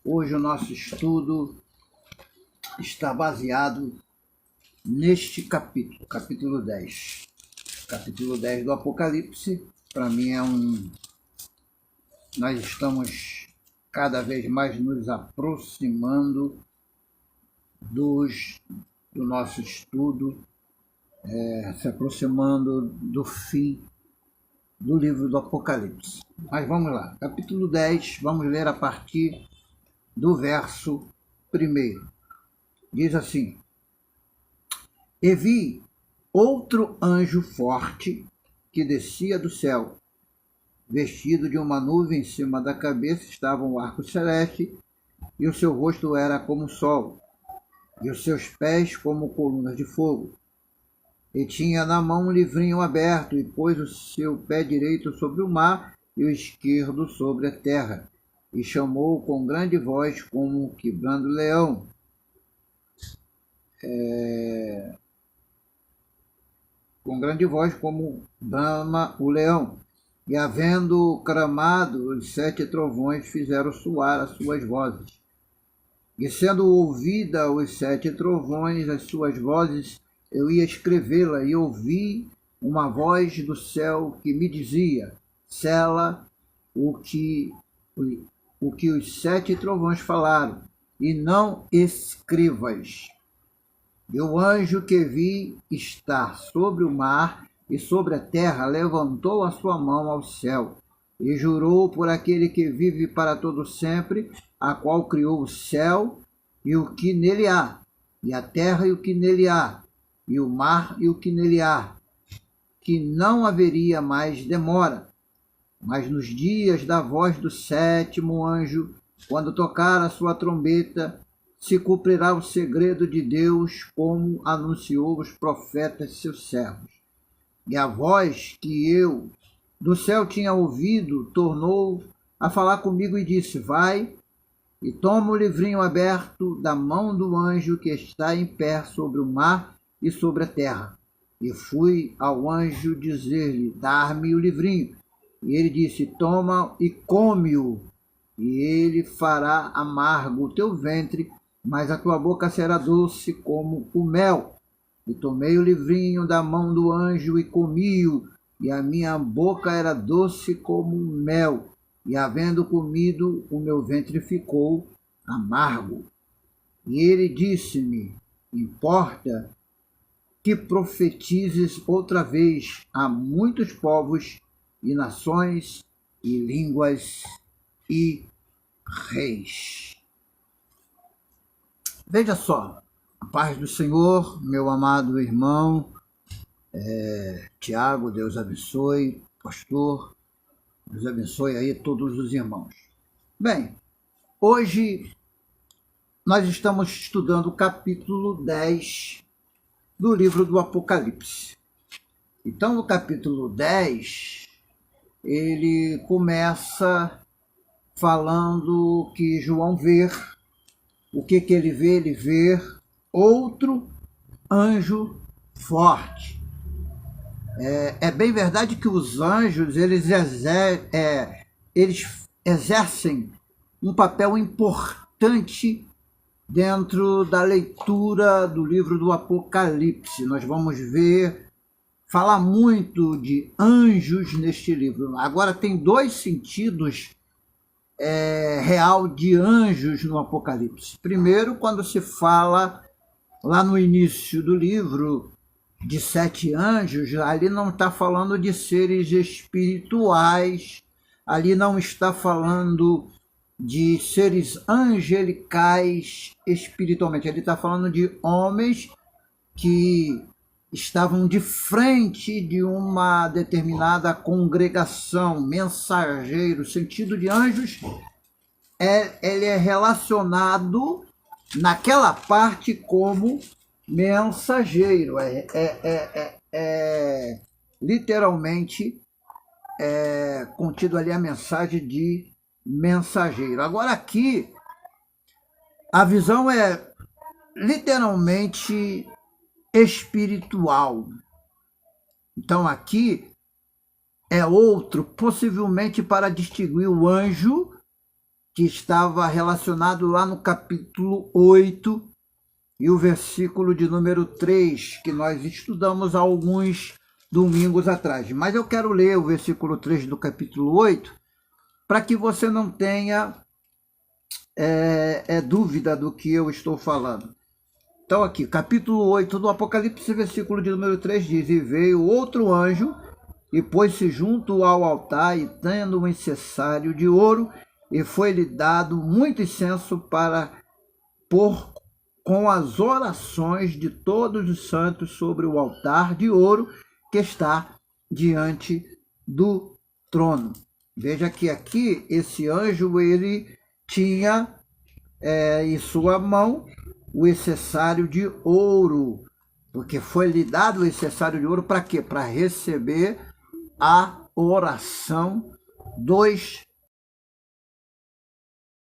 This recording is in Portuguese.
Hoje o nosso estudo está baseado neste capítulo, capítulo 10. Capítulo 10 do Apocalipse, para mim nós estamos cada vez mais nos aproximando do nosso estudo, se aproximando do fim do livro do Apocalipse. Mas vamos lá, capítulo 10, vamos ler a partir do verso 1. Diz assim: E vi outro anjo forte que descia do céu, vestido de uma nuvem em cima da cabeça estava um arco celeste, e o seu rosto era como o sol, e os seus pés como colunas de fogo. E tinha na mão um livrinho aberto, e pôs o seu pé direito sobre o mar e o esquerdo sobre a terra, e chamou com grande voz como que brando leão. Com grande voz como brama o leão. E havendo clamado, os 7 trovões fizeram soar as suas vozes. E sendo ouvida os 7 trovões, as suas vozes, eu ia escrevê-la, e ouvi uma voz do céu que me dizia: sela o que os 7 trovões falaram, e não escrevas. E o anjo que vi estar sobre o mar e sobre a terra levantou a sua mão ao céu e jurou por aquele que vive para todo sempre, a qual criou o céu e o que nele há, e a terra e o que nele há, e o mar e o que nele há, que não haveria mais demora. Mas nos dias da voz do 7º anjo, quando tocar a sua trombeta, se cumprirá o segredo de Deus, como anunciou os profetas seus servos. E a voz que eu do céu tinha ouvido tornou a falar comigo e disse: vai e toma o livrinho aberto da mão do anjo que está em pé sobre o mar e sobre a terra. E fui ao anjo dizer-lhe: dar-me o livrinho. E ele disse: toma e come-o, e ele fará amargo o teu ventre, mas a tua boca será doce como o mel. E tomei o livrinho da mão do anjo e comi-o, e a minha boca era doce como o mel, e havendo comido, o meu ventre ficou amargo. E ele disse-me: importa que profetizes outra vez a muitos povos e nações e línguas e reis. Veja só, a paz do Senhor, meu amado irmão Tiago, Deus abençoe, pastor, Deus abençoe aí todos os irmãos. Bem, hoje nós estamos estudando o capítulo 10 do livro do Apocalipse. Então, no capítulo 10, ele começa falando que João vê. O que ele vê? Ele vê outro anjo forte. É bem verdade que os anjos eles exercem um papel importante dentro da leitura do livro do Apocalipse. Nós vamos falar muito de anjos neste livro. Agora, tem 2 sentidos real de anjos no Apocalipse. Primeiro, quando se fala lá no início do livro de 7 anjos, ali não está falando de seres espirituais, ali não está falando de seres angelicais espiritualmente, ele está falando de homens que estavam de frente de uma determinada congregação, mensageiro. O sentido de anjos ele é relacionado naquela parte como mensageiro, literalmente contido ali a mensagem de mensageiro. Agora aqui a visão é literalmente espiritual. Então aqui é outro, possivelmente para distinguir o anjo que estava relacionado lá no capítulo 8 e o versículo de número 3, que nós estudamos há alguns domingos atrás. Mas eu quero ler o versículo 3 do capítulo 8 para que você não tenha dúvida do que eu estou falando. Então aqui, capítulo 8 do Apocalipse, versículo de número 3 diz: E veio outro anjo e pôs-se junto ao altar, e tendo um incensário de ouro, e foi-lhe dado muito incenso para pôr com as orações de todos os santos sobre o altar de ouro que está diante do trono. Veja que aqui esse anjo, ele tinha em sua mão o incensário de ouro, porque foi-lhe dado o incensário de ouro para quê? Para receber a oração dos